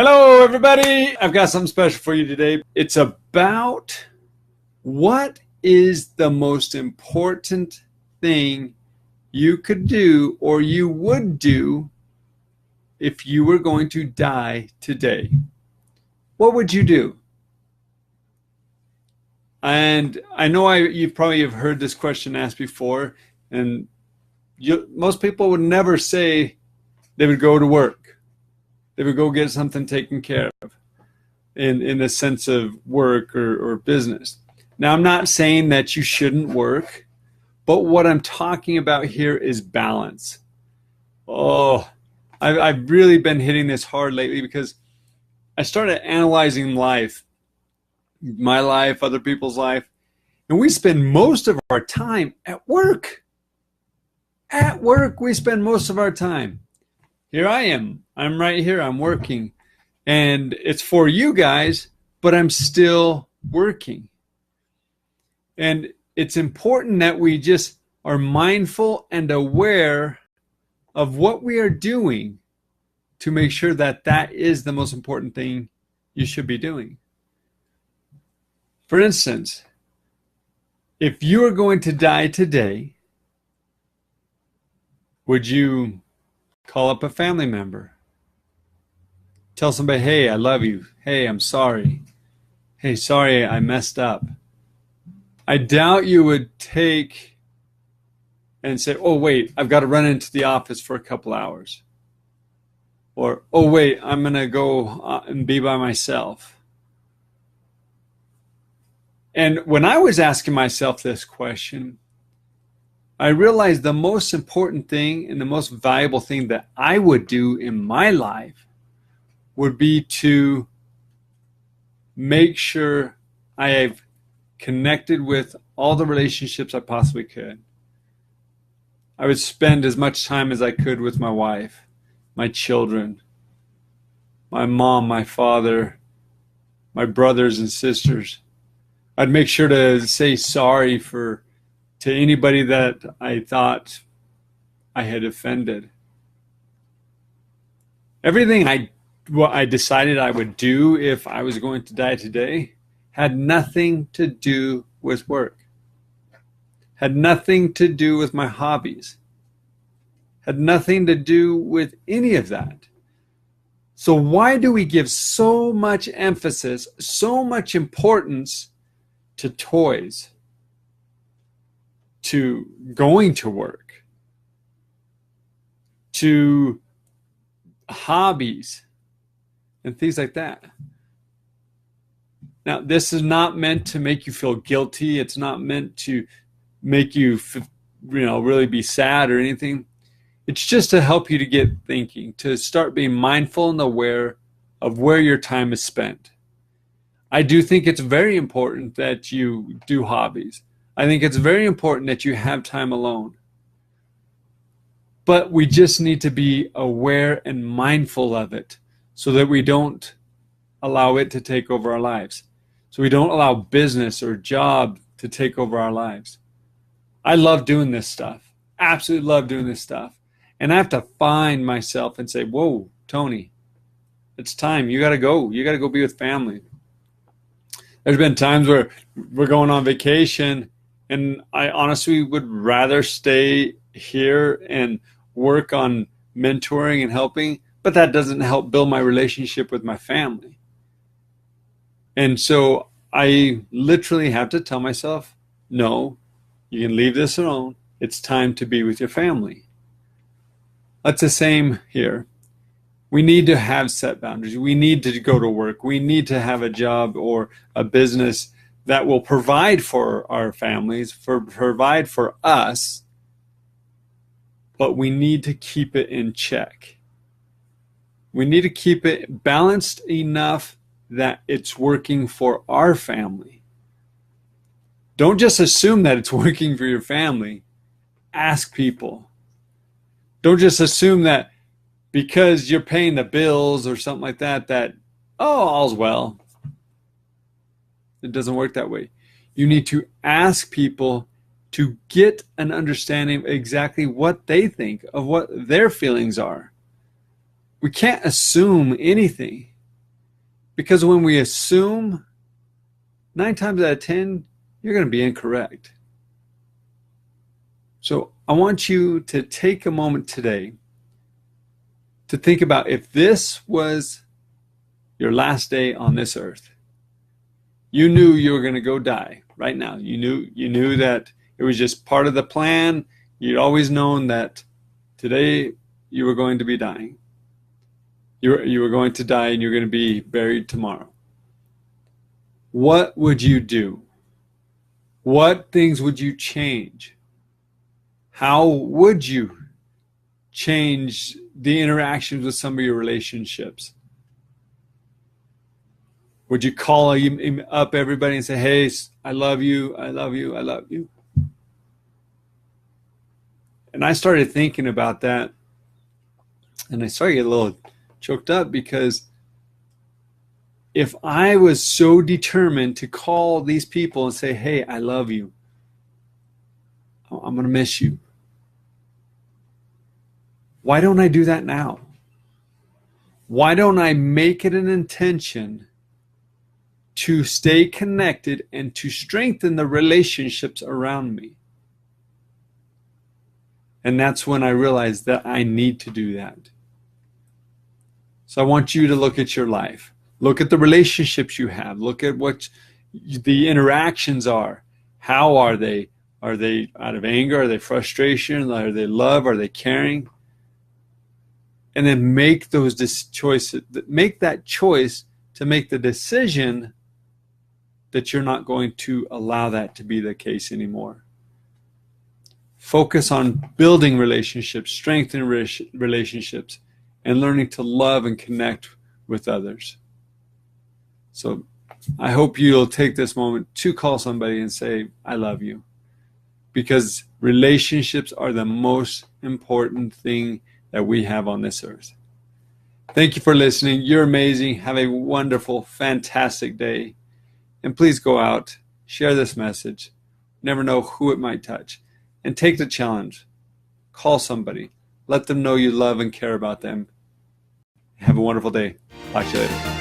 Hello, everybody. I've got something special for you today. It's about what is the most important thing you could do or you would do if you were going to die today. What would you do? And I know you probably have heard this question asked before, and most people would never say they would go to work. They would go get something taken care of in the sense of work or business. Now, I'm not saying that you shouldn't work, but what I'm talking about here is balance. Oh, I've really been hitting this hard lately because I started analyzing life, my life, other people's life, and we spend most of our time at work. At work, we spend most of our time. Here I am. I'm right here. I'm working. And it's for you guys, but I'm still working. And it's important that we just are mindful and aware of what we are doing to make sure that that is the most important thing you should be doing. For instance, if you are going to die today, would you call up a family member? Tell somebody, hey, I love you. Hey, I'm sorry. Hey, sorry, I messed up. I doubt you would take and say, oh, wait, I've got to run into the office for a couple hours. Or, oh, wait, I'm going to go and be by myself. And when I was asking myself this question, I realized the most important thing and the most valuable thing that I would do in my life would be to make sure I have connected with all the relationships I possibly could. I would spend as much time as I could with my wife, my children, my mom, my father, my brothers and sisters. I'd make sure to say sorry to anybody that I thought I had offended. Everything I decided I would do if I was going to die today had nothing to do with work, had nothing to do with my hobbies, had nothing to do with any of that. So why do we give so much emphasis, so much importance to toys, to going to work, to hobbies, and things like that? Now, this is not meant to make you feel guilty. It's not meant to make you, really be sad or anything. It's just to help you to get thinking, to start being mindful and aware of where your time is spent. I do think it's very important that you do hobbies. I think it's very important that you have time alone. But we just need to be aware and mindful of it so that we don't allow it to take over our lives. So we don't allow business or job to take over our lives. I love doing this stuff. Absolutely love doing this stuff. And I have to find myself and say, whoa, Tony, it's time. You got to go. You got to go be with family. There's been times where we're going on vacation and I honestly would rather stay here and work on mentoring and helping, but that doesn't help build my relationship with my family. And so I literally have to tell myself, no, you can leave this alone. It's time to be with your family. That's the same here. We need to have set boundaries. We need to go to work. We need to have a job or a business that will provide for our families, provide for us, but we need to keep it in check. We need to keep it balanced enough that it's working for our family. Don't just assume that it's working for your family. Ask people. Don't just assume that because you're paying the bills or something like that, all's well. It doesn't work that way. You need to ask people to get an understanding of exactly what they think, of what their feelings are. We can't assume anything. Because when we assume, 9 times out of 10, you're going to be incorrect. So I want you to take a moment today to think about, if this was your last day on this earth, you knew you were going to go die right now. You knew that it was just part of the plan. You'd always known that today you were going to be dying. You were going to die and you're going to be buried tomorrow. What would you do? What things would you change? How would you change the interactions with some of your relationships? Would you call up everybody and say, hey, I love you, I love you, I love you? And I started thinking about that, and I started to get a little choked up, because if I was so determined to call these people and say, hey, I love you, I'm going to miss you, why don't I do that now? Why don't I make it an intention to stay connected and to strengthen the relationships around me? And that's when I realized that I need to do that. So I want you to look at your life. Look at the relationships you have. Look at what the interactions are. How are they? Are they out of anger? Are they frustration? Are they love? Are they caring? And then make those choices. Make that choice to make the decision that you're not going to allow that to be the case anymore. Focus on building relationships, strengthening relationships, and learning to love and connect with others. So I hope you'll take this moment to call somebody and say, I love you. Because relationships are the most important thing that we have on this earth. Thank you for listening. You're amazing. Have a wonderful, fantastic day. And please go out, share this message. Never know who it might touch. And take the challenge. Call somebody. Let them know you love and care about them. Have a wonderful day. Talk to you later.